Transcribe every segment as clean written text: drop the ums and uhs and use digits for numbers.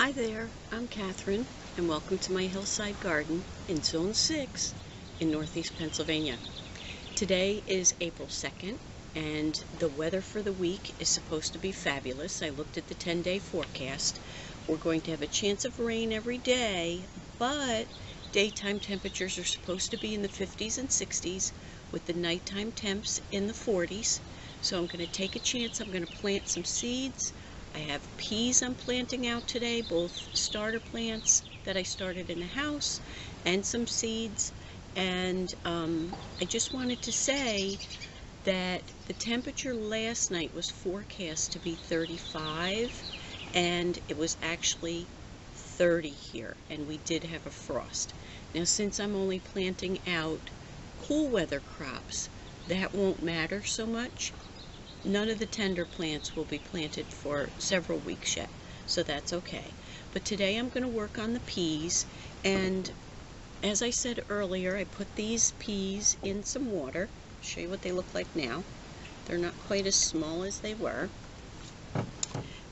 Hi there, I'm Catherine, and welcome to my Hillside garden in Zone 6 in Northeast Pennsylvania. Today is April 2nd, and the weather for the week is supposed to be fabulous. I looked at the 10-day forecast. We're going to have a chance of rain every day, but daytime temperatures are supposed to be in the 50s and 60s, with the nighttime temps in the 40s. So I'm going to take a chance. I'm going to plant some seeds. I have peas I'm planting out today, both starter plants that I started in the house and some seeds. And I just wanted to say that the temperature last night was forecast to be 35, and it was actually 30 here, and we did have a frost. Now, since I'm only planting out cool weather crops, that won't matter so much. None of the tender plants will be planted for several weeks yet, so that's okay. But today I'm going to work on the peas, and as I said earlier, I put these peas in some water. I'll show you what they look like now. They're not quite as small as they were.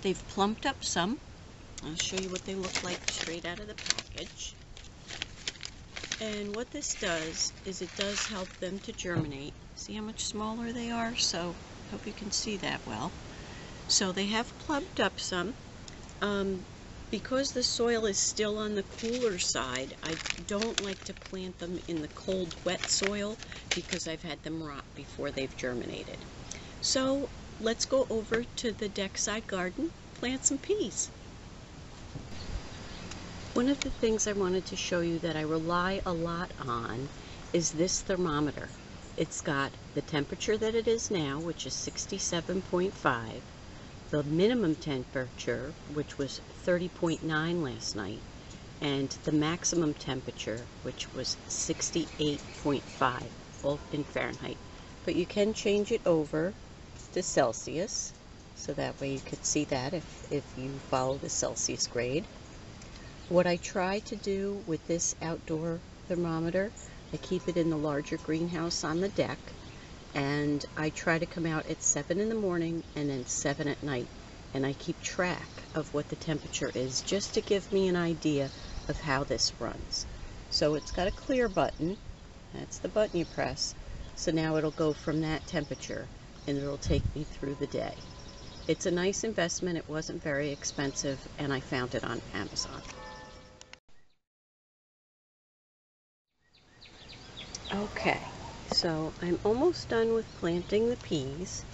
They've plumped up some. I'll show you what they look like straight out of the package. And what this does is it does help them to germinate. See how much smaller they are? So hope you can see that well. So they have plumped up some. Because the soil is still on the cooler side, I don't like to plant them in the cold, wet soil because I've had them rot before they've germinated. So let's go over to the deck side garden, plant some peas. One of the things I wanted to show you that I rely a lot on is this thermometer. It's got the temperature that it is now, which is 67.5, the minimum temperature, which was 30.9 last night, and the maximum temperature, which was 68.5, all in Fahrenheit. But you can change it over to Celsius, so that way you could see that if you follow the Celsius grade. What I try to do with this outdoor thermometer, I keep it in the larger greenhouse on the deck, and I try to come out at 7 in the morning and then 7 at night, and I keep track of what the temperature is just to give me an idea of how this runs. So it's got a clear button. That's the button you press. So now it'll go from that temperature and it'll take me through the day. It's a nice investment. It wasn't very expensive, and I found it on Amazon. Okay, so I'm almost done with planting the peas,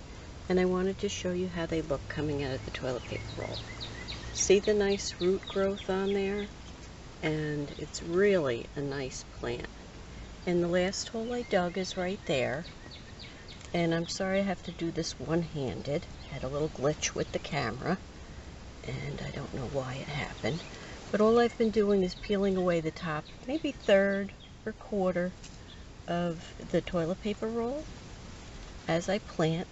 and I wanted to show you how they look coming out of the toilet paper roll. See the nice root growth on there? And it's really a nice plant. And the last hole I dug is right there. And I'm sorry I have to do this one-handed. I had a little glitch with the camera, and I don't know why it happened. But all I've been doing is peeling away the top, maybe third or quarter of the toilet paper roll as I plant.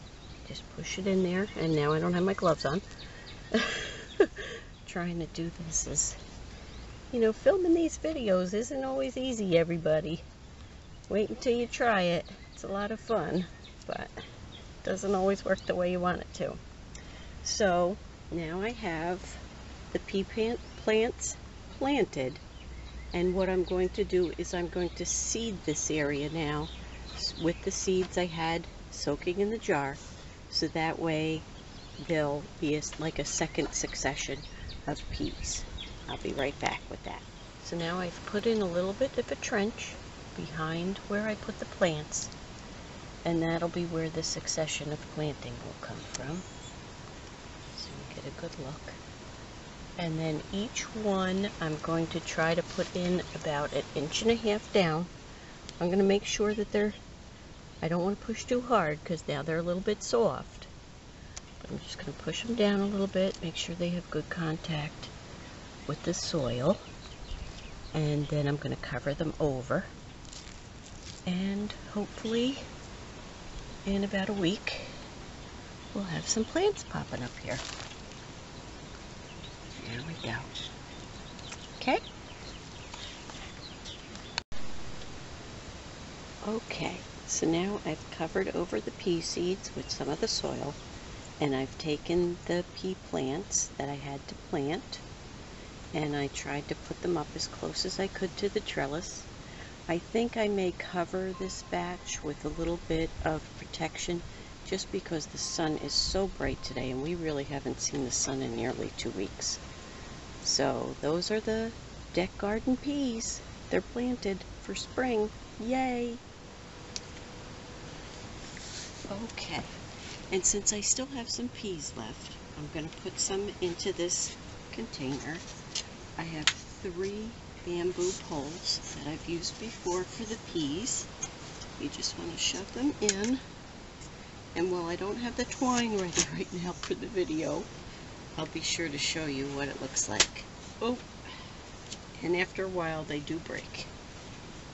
Just push it in there, and now I don't have my gloves on. Trying to do this is, filming these videos isn't always easy, everybody. Wait until you try it. It's a lot of fun, but it doesn't always work the way you want it to. So now I have the pea plants planted. And what I'm going to do is I'm going to seed this area now with the seeds I had soaking in the jar, so that way there'll be like a second succession of peas. I'll be right back with that. So now I've put in a little bit of a trench behind where I put the plants, and that'll be where the succession of planting will come from. So you get a good look. And then each one I'm going to try to put in about 1.5 inches down. I'm going to make sure that I don't want to push too hard because now they're a little bit soft. But I'm just going to push them down a little bit, make sure they have good contact with the soil. And then I'm going to cover them over. And hopefully in about a week we'll have some plants popping up here. There we go. Okay. Okay, so now I've covered over the pea seeds with some of the soil, and I've taken the pea plants that I had to plant, and I tried to put them up as close as I could to the trellis. I think I may cover this batch with a little bit of protection just because the sun is so bright today and we really haven't seen the sun in nearly 2 weeks. So those are the deck garden peas. They're planted for spring. Yay! Okay, and since I still have some peas left, I'm going to put some into this container. I have 3 bamboo poles that I've used before for the peas. You just want to shove them in. And while I don't have the twine ready right now for the video, I'll be sure to show you what it looks like. Oh, and after a while they do break.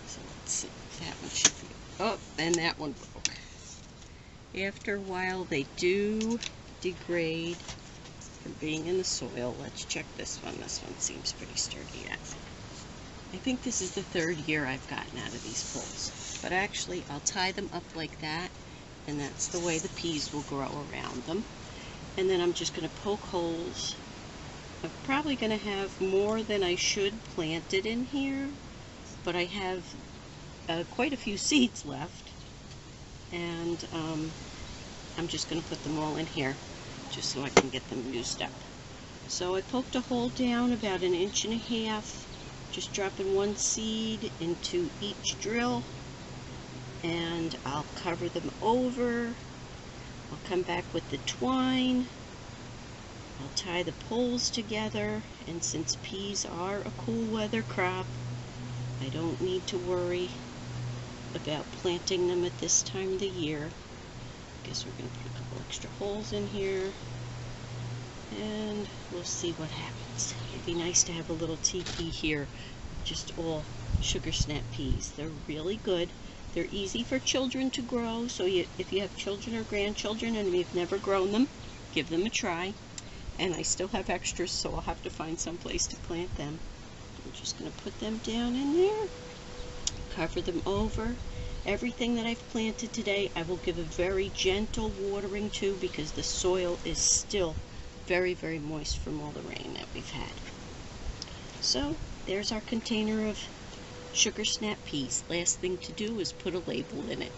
So let's see, that one should be, oh, and that one broke. After a while they do degrade from being in the soil. Let's check this one. This one seems pretty sturdy yet. I think this is the 3rd year I've gotten out of these poles. But actually I'll tie them up like that, and that's the way the peas will grow around them. And then I'm just going to poke holes. I'm probably going to have more than I should planted in here, but I have quite a few seeds left, and I'm just going to put them all in here just so I can get them used up. So I poked a hole down about 1.5 inches, just dropping 1 seed into each drill, and I'll cover them over. I'll come back with the twine. I'll tie the poles together, and since peas are a cool weather crop, I don't need to worry about planting them at this time of the year. I guess we're going to put a couple extra holes in here, and we'll see what happens. It'd be nice to have a little teepee here, just all sugar snap peas. They're really good. They're easy for children to grow, so if you have children or grandchildren and you've never grown them, give them a try. And I still have extras, so I'll have to find some place to plant them. I'm just going to put them down in there, cover them over. Everything that I've planted today, I will give a very gentle watering to because the soil is still very, very moist from all the rain that we've had. So there's our container of sugar snap peas. Last thing to do is put a label in it.